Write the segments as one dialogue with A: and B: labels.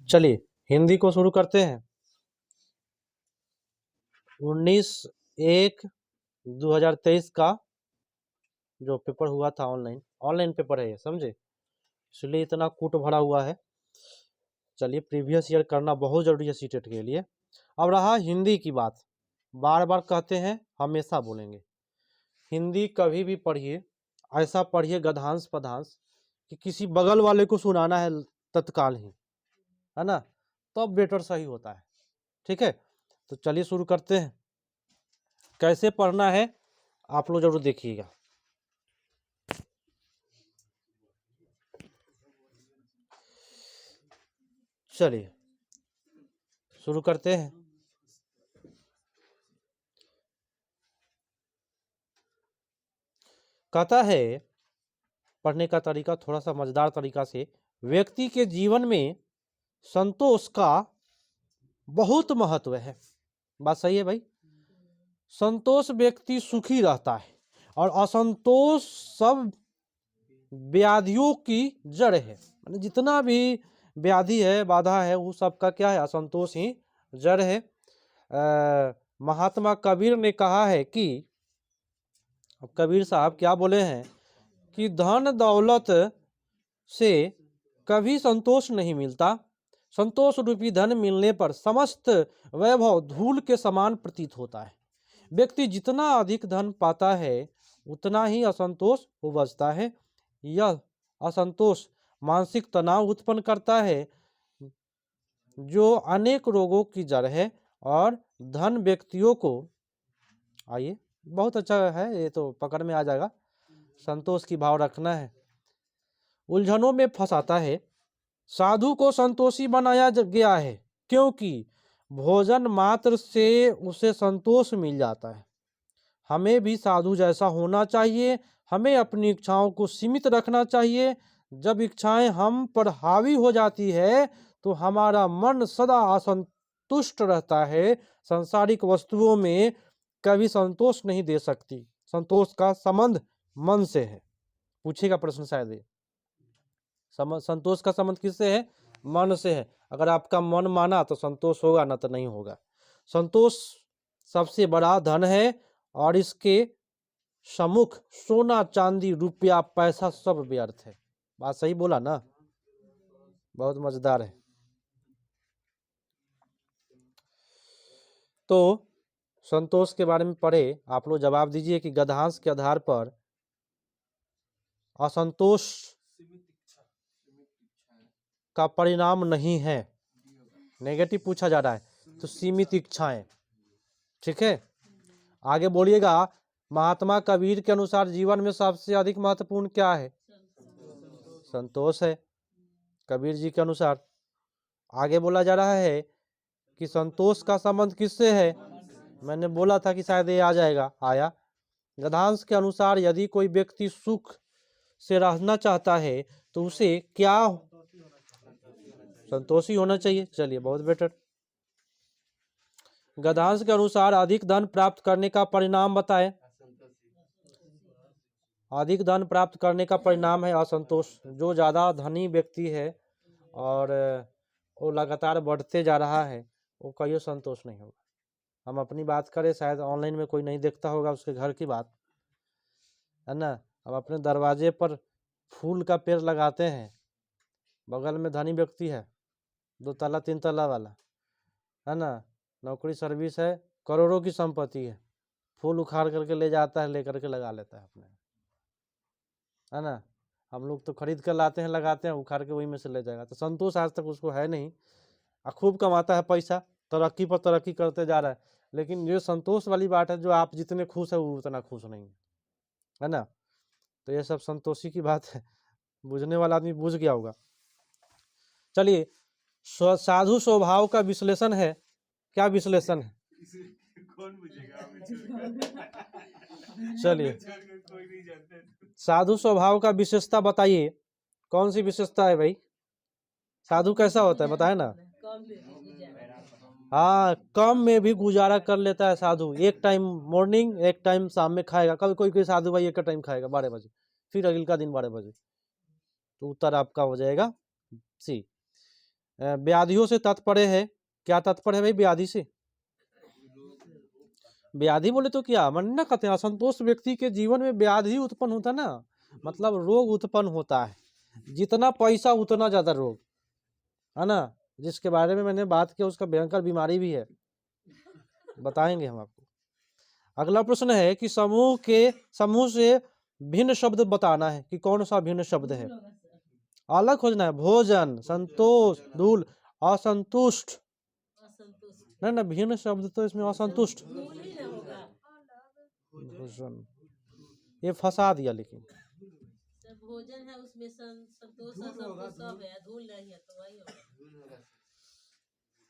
A: चलिए हिंदी को शुरू करते हैं। 19/1/2023 का जो पेपर हुआ था ऑनलाइन पेपर है ये, समझे, इसलिए इतना कूट भरा हुआ है। चलिए प्रीवियस ईयर करना बहुत जरूरी है सीटेट के लिए। अब रहा हिंदी की बात, बार बार कहते हैं, हमेशा बोलेंगे, हिंदी कभी भी पढ़िए, ऐसा पढ़िए गधांश पधांश कि किसी बगल वाले को सुनाना है तत्काल ही, है ना, तब बेटर सही होता है। ठीक है, तो चलिए शुरू करते हैं। कैसे पढ़ना है आप लोग जरूर देखिएगा। चलिए शुरू करते हैं। कहता है पढ़ने का तरीका थोड़ा सा मजेदार तरीका से, व्यक्ति के जीवन में संतोष का बहुत महत्व है। बात सही है भाई। संतोष व्यक्ति सुखी रहता है और असंतोष सब व्याधियों की जड़ है। मतलब जितना भी व्याधि है, बाधा है, वो सबका क्या है, असंतोष ही जड़ है। महात्मा कबीर ने कहा है कि, अब कबीर साहब क्या बोले हैं कि धन दौलत से कभी संतोष नहीं मिलता, संतोष रूपी धन मिलने पर समस्त वैभव धूल के समान प्रतीत होता है। व्यक्ति जितना अधिक धन पाता है उतना ही असंतोष उपजता है। यह असंतोष मानसिक तनाव उत्पन्न करता है जो अनेक रोगों की जड़ है। और धन व्यक्तियों को, आइए बहुत अच्छा है ये, तो पकड़ में आ जाएगा, संतोष की भाव रखना है, उलझनों में फंसाता है। साधु को संतोषी बनाया गया है क्योंकि भोजन मात्र से उसे संतोष मिल जाता है। हमें भी साधु जैसा होना चाहिए। हमें अपनी इच्छाओं को सीमित रखना चाहिए। जब इच्छाएं हम पर हावी हो जाती है तो हमारा मन सदा असंतुष्ट रहता है। सांसारिक वस्तुओं में कभी संतोष नहीं दे सकती। संतोष का संबंध मन से है। पूछेगा प्रश्न शायद ये, संतोष का संबंध किससे है? मन से है। अगर आपका मन माना तो संतोष होगा, ना तो नहीं होगा। संतोष सबसे बड़ा धन है और इसके सम्मुख सोना चांदी रुपया पैसा सब व्यर्थ है। बात सही बोला ना? बहुत मजेदार है। तो संतोष के बारे में पढ़े, आप लोग जवाब दीजिए कि गद्यांश के आधार पर असंतोष का परिणाम नहीं है। नेगेटिव पूछा जा रहा है, तो सीमित इच्छाएं। ठीक है, आगे बोलिएगा। महात्मा कबीर के अनुसार जीवन में सबसे अधिक महत्वपूर्ण क्या है? संतोष है, कबीर जी के अनुसार। आगे बोला जा रहा है कि संतोष का संबंध किससे है? मैंने बोला था कि शायद ये आ जाएगा, आया। गद्यांश के अनुसार यदि कोई व्यक्ति सुख से रहना चाहता है तो उसे क्या संतोषी होना चाहिए। चलिए बहुत बेटर। गद्यांश के अनुसार अधिक धन प्राप्त करने का परिणाम बताएं। अधिक धन प्राप्त करने का परिणाम है असंतोष। जो ज़्यादा धनी व्यक्ति है और वो लगातार बढ़ते जा रहा है, वो कहियो संतोष नहीं होगा। हम अपनी बात करें, शायद ऑनलाइन में कोई नहीं देखता होगा उसके घर की बात, है ना। हम अपने दरवाजे पर फूल का पेड़ लगाते हैं, बगल में धनी व्यक्ति है, 2 तला 3 तला वाला, है ना, नौकरी सर्विस है, करोड़ों की संपत्ति है, फूल उखाड़ करके ले जाता है, लेकर के लगा लेता है अपने, है ना। हम लोग तो खरीद कर लाते हैं, लगाते हैं, उखाड़ के वहीं में से ले जाएगा। तो संतोष आज तक उसको है नहीं। खूब कमाता है पैसा, तरक्की पर तरक्की करते जा रहा है, लेकिन ये संतोष वाली बात है, जो आप जितने खुश है वो उतना खुश नहीं है ना। तो ये सब संतोषी की बात है, बुझने वाला आदमी बुझ गया होगा। चलिए, साधु स्वभाव का विश्लेषण है। क्या विश्लेषण है? कौन बुझेगा? चलिए, साधु स्वभाव का विशेषता बताइए। कौन सी विशेषता है भाई? साधु कैसा होता है बताए ना। हाँ, कम में भी गुजारा कर लेता है साधु। एक टाइम मॉर्निंग, एक टाइम शाम में खाएगा। कभी कोई साधु भाई एक टाइम खाएगा 12 बजे, फिर अगले का दिन 12 बजे। तो उत्तर आपका हो जाएगा सी। व्याधियों से तात्पर्य है, क्या तात्पर्य है भाई व्याधि से? व्याधि बोले तो क्या मन ना कहते हैं, असंतोष व्यक्ति के जीवन में व्याधि उत्पन्न होता है ना, मतलब रोग उत्पन्न होता है। जितना पैसा उतना ज्यादा रोग, है ना, जिसके बारे में मैंने बात किया उसका भयंकर बीमारी भी है, बताएंगे हम आपको। अगला प्रश्न है कि समूह से भिन्न शब्द बताना है कि कौन सा भिन्न शब्द है, अलग खोजना है। भोजन, संतोष, धूल, असंतुष्ट। नहीं ना, भिन्न शब्द तो इसमें असंतुष्ट, भोजन, ये फंसा दिया। लेकिन
B: भोजन है उसमें संतोष असंतोष सब है, धूल नहीं है तो वही होगा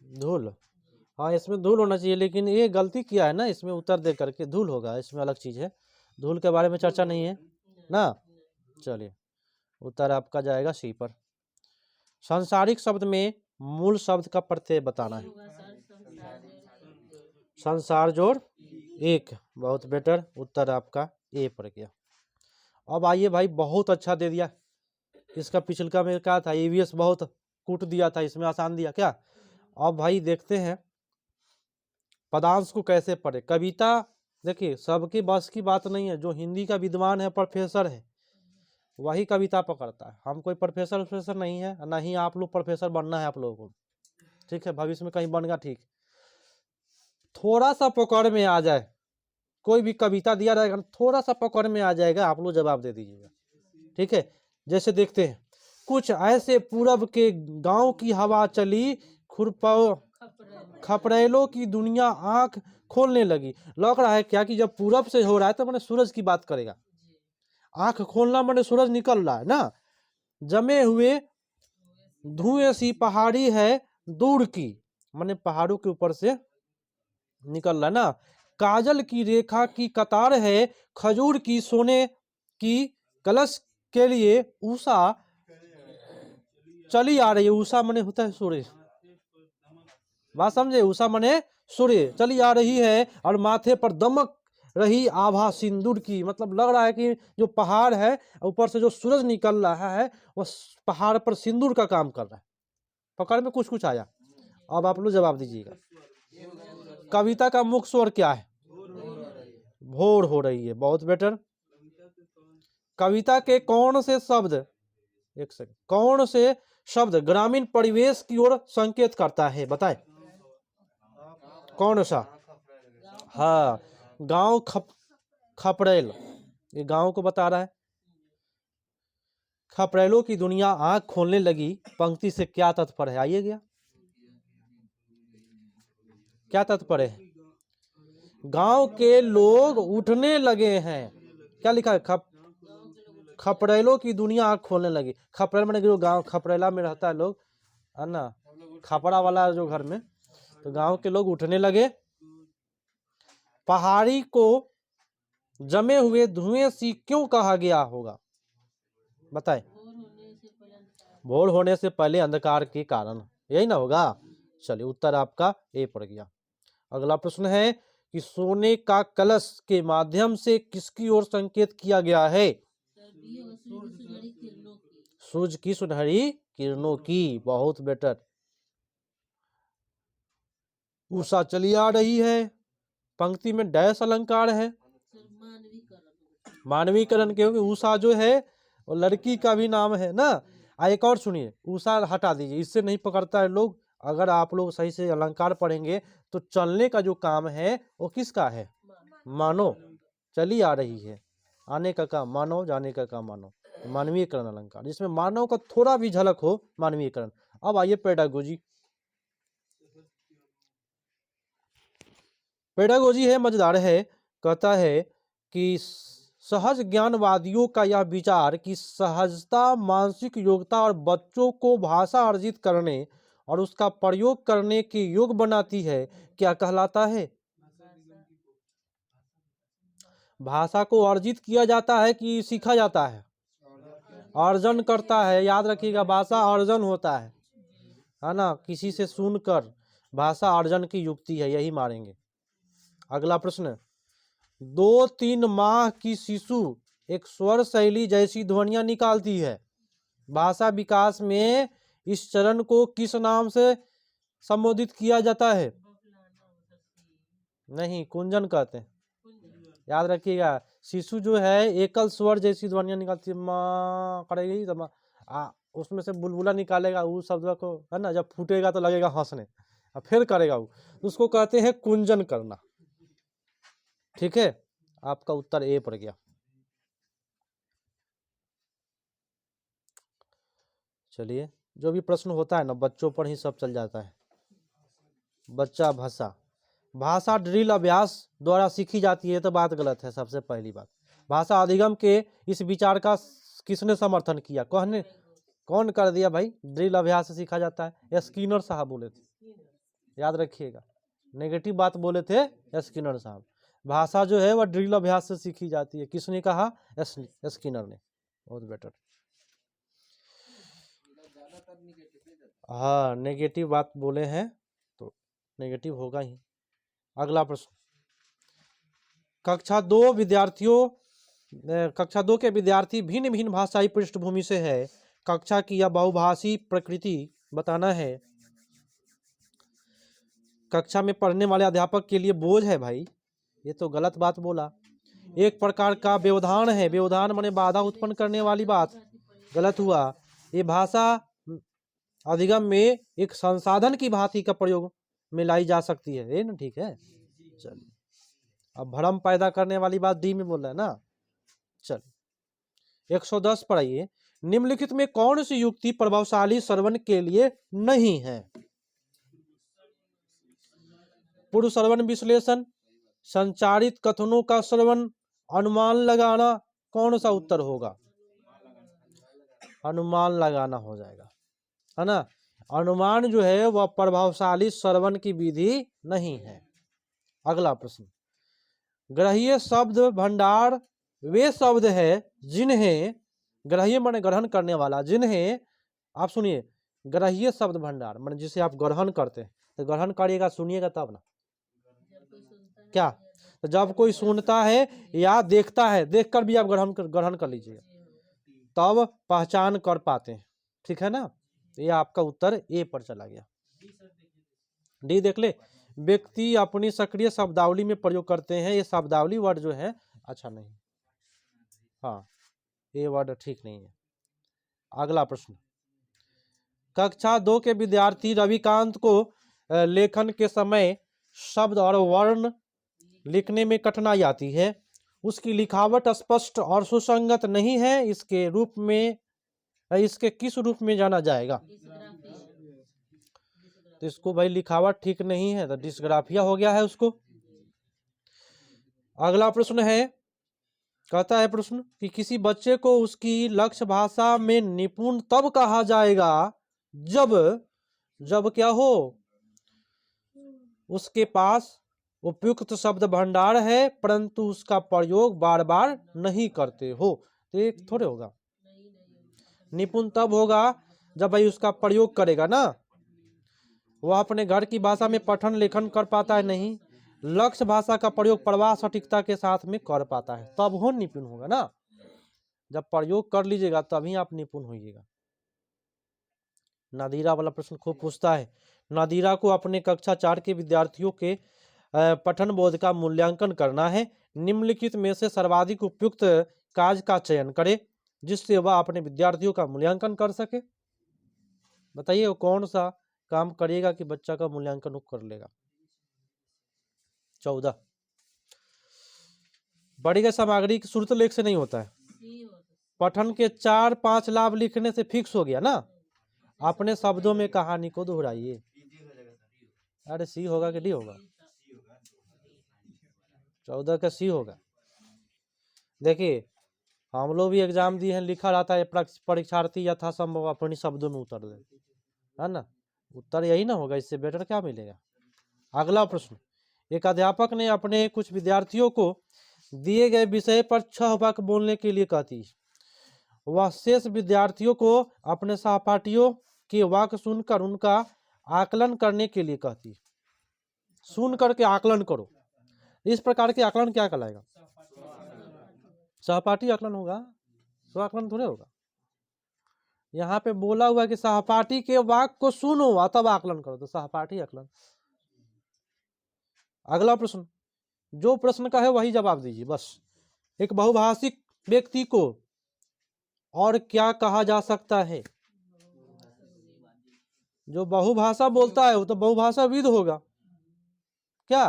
A: धूल, हाँ इसमें धूल होना चाहिए, लेकिन ये गलती किया है ना, इसमें उत्तर दे करके धूल होगा, इसमें अलग चीज है, धूल के बारे में चर्चा नहीं है ना। चलिए उत्तर आपका जाएगा सी पर। सांसारिक शब्द में मूल शब्द का प्रत्यय बताना है। संसार जोड़ एक, बहुत बेटर, उत्तर आपका ए पर गया। अब आइए भाई, बहुत अच्छा दे दिया, इसका पिछलका में क्या था, ईवीएस बहुत कूट दिया था, इसमें आसान दिया क्या। अब भाई देखते हैं पदांश को कैसे पढ़े। कविता देखिए सबके बस की बात नहीं है, जो हिंदी का विद्वान है, प्रोफेसर है, वही कविता पकड़ता है। हम कोई प्रोफेसर नहीं है, ना ही आप लोग प्रोफेसर बनना है आप लोगों को, ठीक है, भविष्य में कहीं बनेगा ठीक। थोड़ा सा पकड़ में आ जाए, कोई भी कविता दिया रहेगा थोड़ा सा पकड़ में आ जाएगा, आप लोग जवाब दे दीजिएगा, ठीक है। जैसे देखते हैं, कुछ ऐसे पूरब के गांव की हवा चली, खपरेलों की दुनिया आंख खोलने लगी। लग रहा है क्या कि जब पूरब से हो रहा है तो मैंने सूरज की बात करेगा, आंख खोलना मैंने सूरज निकल रहा है ना। जमे हुए धुएं सी पहाड़ी है दूर की, मैंने पहाड़ों के ऊपर से निकल रहा है ना। काजल की रेखा की कतार है, खजूर की सोने की कलश के लिए उषा चली आ रही है। उषा मने होता है सूर्य, बात समझे, उषा मने सूर्य चली आ रही है, और माथे पर दमक रही आभा सिंदूर की, मतलब लग रहा है कि जो पहाड़ है ऊपर से जो सूरज निकल रहा है वो पहाड़ पर सिंदूर का काम कर रहा है। पकड़ में कुछ कुछ आया, अब आप लोग जवाब दीजिएगा। कविता का मुख्य स्वर क्या है, भोर हो रही है, बहुत बेटर। कविता के कौन से शब्द, एक सेकंड, कौन से शब्द ग्रामीण परिवेश की ओर संकेत करता है, बताएं कौन सा। हाँ, गांव खपरेल, ये गांव को बता रहा है। खपरेलों की दुनिया आंख खोलने लगी, पंक्ति से क्या तात्पर्य है, आइए गया क्या तात्पर्य है। गांव के लोग उठने लगे हैं, क्या लिखा है, खपरेलों की दुनिया आंख खोलने लगी। खपरेल मैंने जो गांव खपरेला में रहता है लोग, है ना, खपड़ा वाला जो घर में, तो गांव के लोग उठने लगे। पहाड़ी को जमे हुए धुएं सी क्यों कहा गया होगा, बताएं। भोर होने से पहले अंधकार के कारण, यही ना होगा। चलिए उत्तर आपका ए पड़ गया। अगला प्रश्न है कि सोने का कलश के माध्यम से किसकी ओर संकेत किया गया है, सूरज की सुनहरी किरणों की, बहुत बेटर। उषा चली आ रही है, पंक्ति में डैश अलंकार है, मानवीकरण, क्योंकि उषा जो है वो लड़की का भी नाम है ना। एक और सुनिए, उषा हटा दीजिए, इससे नहीं पकड़ता है लोग। अगर आप लोग सही से अलंकार पढ़ेंगे तो चलने का जो काम है वो किसका है, मानो, चली आ रही है, आने का काम मानो, जाने का काम मानो, मानवीयकरण अलंकार, जिसमें मानव का थोड़ा भी झलक हो, मानवीयकरण। अब आइए पेडागोजी। पेडागोजी है, मजेदार है, कहता है कि सहज ज्ञानवादियों का यह विचार कि सहजता, मानसिक योग्यता और बच्चों को भाषा अर्जित करने और उसका प्रयोग करने के योग्य बनाती है, क्या कहलाता है। भाषा को अर्जित किया जाता है कि सीखा जाता है, अर्जन करता है, याद रखिएगा, भाषा अर्जन होता है ना, किसी से सुनकर भाषा अर्जन की युक्ति है, यही मारेंगे। अगला प्रश्न, 2-3 माह की शिशु एक स्वर शैली जैसी ध्वनियां निकालती है, भाषा विकास में इस चरण को किस नाम से संबोधित किया जाता है? नहीं, कुंजन कहते हैं। याद रखिएगा, शिशु जो है एकल स्वर जैसी ध्वनियां निकालती है, माँ करेगी तो उसमें से बुलबुला निकालेगा, उस शब्द को, है ना, जब फूटेगा तो लगेगा हंसने, और फिर करेगा वो, उसको कहते हैं कुंजन करना। ठीक है, आपका उत्तर ए पड़ गया। चलिए, जो भी प्रश्न होता है ना बच्चों पर ही सब चल जाता है। बच्चा भाषा, भाषा ड्रिल अभ्यास द्वारा सीखी जाती है, तो बात गलत है। सबसे पहली बात, भाषा अधिगम के इस विचार का किसने समर्थन किया? कौन कर दिया भाई? ड्रिल अभ्यास से सीखा जाता है, स्किनर साहब बोले थे, याद रखिएगा। नेगेटिव बात बोले थे स्किनर साहब। भाषा जो है वह ड्रिल अभ्यास से सीखी जाती है, किसने कहा? स्किनर ने। बहुत बेटर। हाँ, नेगेटिव बात बोले हैं तो नेगेटिव होगा ही। अगला प्रश्न, कक्षा 2 के विद्यार्थी भिन्न भिन्न भाषाई पृष्ठभूमि से है। कक्षा की यह बहुभाषी प्रकृति बताना है। कक्षा में पढ़ने वाले अध्यापक के लिए बोझ है भाई, ये तो गलत बात बोला। एक प्रकार का व्यवधान है, व्यवधान माने बाधा उत्पन्न करने वाली बात, गलत हुआ। ये भाषा अधिगम में एक संसाधन की भांति का प्रयोग में लाई जा सकती है, ये ना, ठीक है। चलिए, अब भ्रम पैदा करने वाली बात डी में बोल रहा है ना। चलिए, 110 पर आइए। निम्नलिखित में कौन सी युक्ति प्रभावशाली श्रवण के लिए नहीं है? पूर्व श्रवण विश्लेषण, संचारित कथनों का श्रवण, अनुमान लगाना, कौन सा उत्तर होगा? अनुमान लगाना हो जाएगा, है ना। अनुमान जो है वह प्रभावशाली श्रवण की विधि नहीं है। अगला प्रश्न, ग्रह्य शब्द भंडार वे शब्द है जिन्हें, ग्रह्य माने ग्रहण करने वाला, जिन्हें, आप सुनिए, ग्रह्य शब्द भंडार माने जिसे आप ग्रहण करते हैं, तो ग्रहण करिएगा, सुनिएगा तब ना। क्या? तो जब कोई सुनता है या देखता है, देखकर भी आप ग्रहण कर लीजिएगा, तब पहचान कर पाते हैं, ठीक है ना। ये आपका उत्तर ए पर चला गया। डी देख ले, व्यक्ति अपनी सक्रिय शब्दावली में प्रयोग करते हैं, ये शब्दावली वर्ड जो है अच्छा नहीं, हाँ, ये वर्ड ठीक नहीं है। अगला प्रश्न, कक्षा 2 के विद्यार्थी रविकांत को लेखन के समय शब्द और वर्ण लिखने में कठिनाई आती है। उसकी लिखावट स्पष्ट और सुसंगत नहीं है, इसके रूप में, इसके किस रूप में जाना जाएगा? तो इसको भाई लिखावट ठीक नहीं है तो डिस्ग्राफिया हो गया है उसको। अगला प्रश्न है, कहता है प्रश्न कि किसी बच्चे को उसकी लक्ष्य भाषा में निपुण तब कहा जाएगा जब क्या हो, उसके पास उपयुक्त शब्द भंडार है परंतु उसका प्रयोग बार बार नहीं करते हो। तो ये थोड़े होगा, निपुण तब होगा जब भाई उसका प्रयोग करेगा ना। वह अपने घर की भाषा में पठन लेखन कर पाता है नहीं, लक्ष्य भाषा का प्रयोग प्रवाह सटीकता के साथ में कर पाता है, तब वो निपुण होगा ना। जब प्रयोग कर लीजिएगा तभी आप निपुण होइएगा। नादीरा वाला प्रश्न खूब पूछता है। नादीरा को अपने कक्षा 4 के विद्यार्थियों के पठन बोध का मूल्यांकन करना है। निम्नलिखित में से सर्वाधिक उपयुक्त कार्य का चयन करे जिससे वह अपने विद्यार्थियों का मूल्यांकन कर सके। बताइए वो कौन सा काम करेगा कि बच्चा का मूल्यांकन वो कर लेगा। 14, बढ़ी सामग्री की श्रुत लेख से नहीं होता है, पठन के 4-5 लाभ लिखने से फिक्स हो गया ना। अपने शब्दों में कहानी को दोहराइए। अरे सी होगा कि डी होगा? 14 का सी होगा। देखिए हम लोग भी एग्जाम दिए हैं, लिखा रहता है परीक्षार्थी यथासंभव अपने शब्दों में उत्तर दे, है ना। उत्तर यही ना होगा, इससे बेटर क्या मिलेगा। अगला प्रश्न, एक अध्यापक ने अपने कुछ विद्यार्थियों को दिए गए विषय पर 6 वाक्य बोलने के लिए कहती है। वह शेष विद्यार्थियों को अपने सहपाठियों के वाक्य सुनकर उनका आकलन करने के लिए कहती है। सुन करके आकलन करो। इस प्रकार के आकलन क्या कहलाएगा? सहपाठी आकलन होगा, स्व आकलन थोड़े होगा। यहाँ पे बोला हुआ है कि सहपाठी के वाक्य को सुनो और तब आकलन करो, तो सहपाठी आकलन। अगला प्रश्न, जो प्रश्न का है वही जवाब दीजिए बस। एक बहुभाषिक व्यक्ति को और क्या कहा जा सकता है? जो बहुभाषा बोलता है वो तो बहुभाषाविद होगा। क्या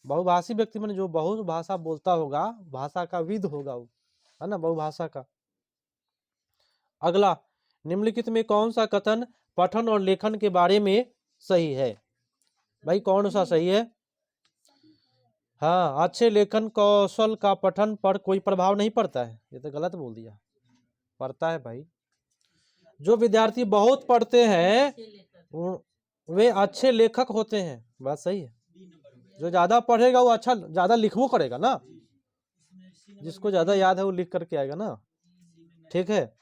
A: बहुभाषी व्यक्ति मैंने जो बहुभाषा बोलता होगा, भाषा का विद होगा वो, है ना, बहुभाषा का। अगला, निम्नलिखित में कौन सा कथन पठन और लेखन के बारे में सही है? भाई कौन सा सही है? हाँ, अच्छे लेखन कौशल का पठन पर कोई प्रभाव नहीं पड़ता है, ये तो गलत बोल दिया। पड़ता है भाई। जो विद्यार्थी बहुत पढ़ते हैं वे अच्छे लेखक होते हैं, बात सही है। जो ज्यादा पढ़ेगा वो अच्छा ज्यादा लिखवो करेगा ना, जिसको ज्यादा याद है वो लिख करके आएगा ना, ठीक है।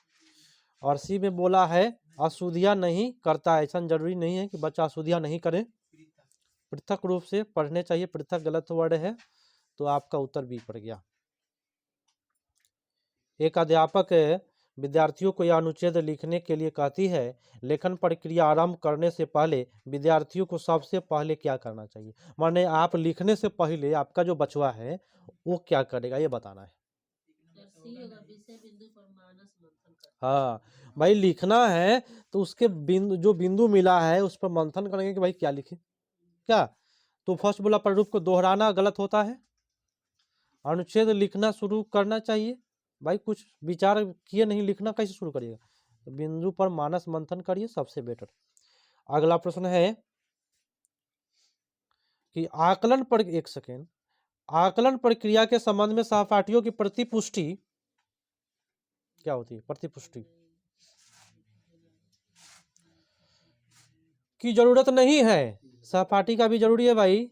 A: और सी में बोला है अशुद्धियां नहीं करता, ऐसा जरूरी नहीं है कि बच्चा अशुद्धियां नहीं करे, पृथक रूप से पढ़ने चाहिए। पृथक गलत वर्ड है तो आपका उत्तर बी पड़ गया। एक अध्यापक विद्यार्थियों को यह अनुच्छेद लिखने के लिए कहती है, लेखन प्रक्रिया आरंभ करने से पहले विद्यार्थियों को सबसे पहले क्या करना चाहिए? माने आप लिखने से पहले आपका जो बचवा है वो क्या करेगा ये बताना है। हाँ भाई, लिखना है तो उसके जो बिंदु मिला है उस पर मंथन करेंगे कि भाई क्या लिखे क्या। तो फर्स्ट बोला प्ररूप को दोहराना गलत होता है, अनुच्छेद लिखना शुरू करना चाहिए। भाई कुछ विचार किए नहीं लिखना कैसे शुरू करिएगा? तो बिंदु पर मानस मंथन करिए, सबसे बेटर। अगला प्रश्न है कि आकलन पर, एक सेकेंड, आकलन प्रक्रिया के संबंध में सहपाठियों की प्रतिपुष्टि क्या होती है? प्रतिपुष्टि की जरूरत नहीं है, सहपाठी का भी जरूरी है भाई,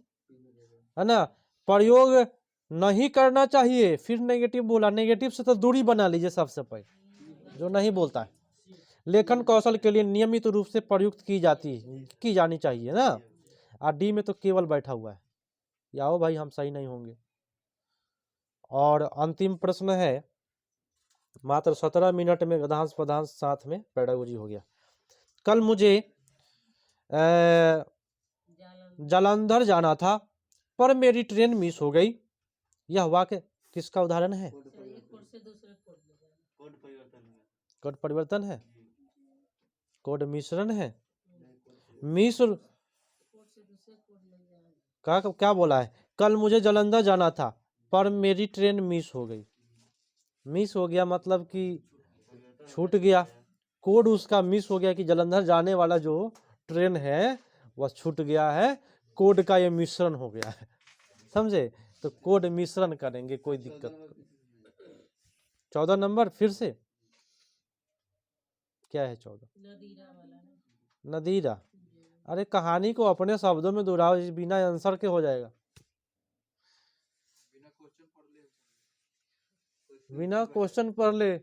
A: है ना। प्रयोग नहीं करना चाहिए, फिर नेगेटिव बोला, नेगेटिव से तो दूरी बना लीजिए सबसे पहले, जो नहीं बोलता है। लेखन कौशल के लिए नियमित रूप से प्रयुक्त की जानी चाहिए ना। और डी में तो केवल बैठा हुआ है, याओ भाई हम सही नहीं होंगे। और अंतिम प्रश्न है, मात्र 17 मिनट में गद्यांश पदांश साथ में पेडागोजी हो गया। कल मुझे जालंधर जाना था पर मेरी ट्रेन मिस हो गई। यह वाक्य किसका उदाहरण है? कोड परिवर्तन है, कोड मिश्रण है, मिश्र का क्या बोला है? कल मुझे जालंधर जाना था पर मेरी ट्रेन मिस हो गई। मिस हो गया मतलब कि छूट गया, कोड उसका मिस हो गया कि जालंधर जाने वाला जो ट्रेन है वह छूट गया है, कोड का ये मिश्रण हो गया है, समझे? तो कोड मिश्रण करेंगे, कोई दिक्कत। 14 नंबर फिर से क्या है? 14 नदीरा। अरे कहानी को अपने शब्दों में दोहराओ, बिना आंसर के हो जाएगा। बिना क्वेश्चन पढ़ ले,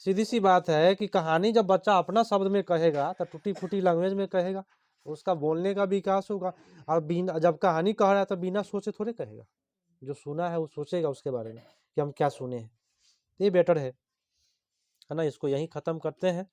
A: सीधी सी बात है कि कहानी जब बच्चा अपना शब्द में कहेगा तो टूटी फूटी लैंग्वेज में कहेगा, उसका बोलने का विकास होगा। और बिना, जब कहानी कह रहा है तो बिना सोचे थोड़े कहेगा, जो सुना है वो सोचेगा उसके बारे में कि हम क्या सुने हैं। ये बेटर है ना। इसको यहीं खत्म करते हैं।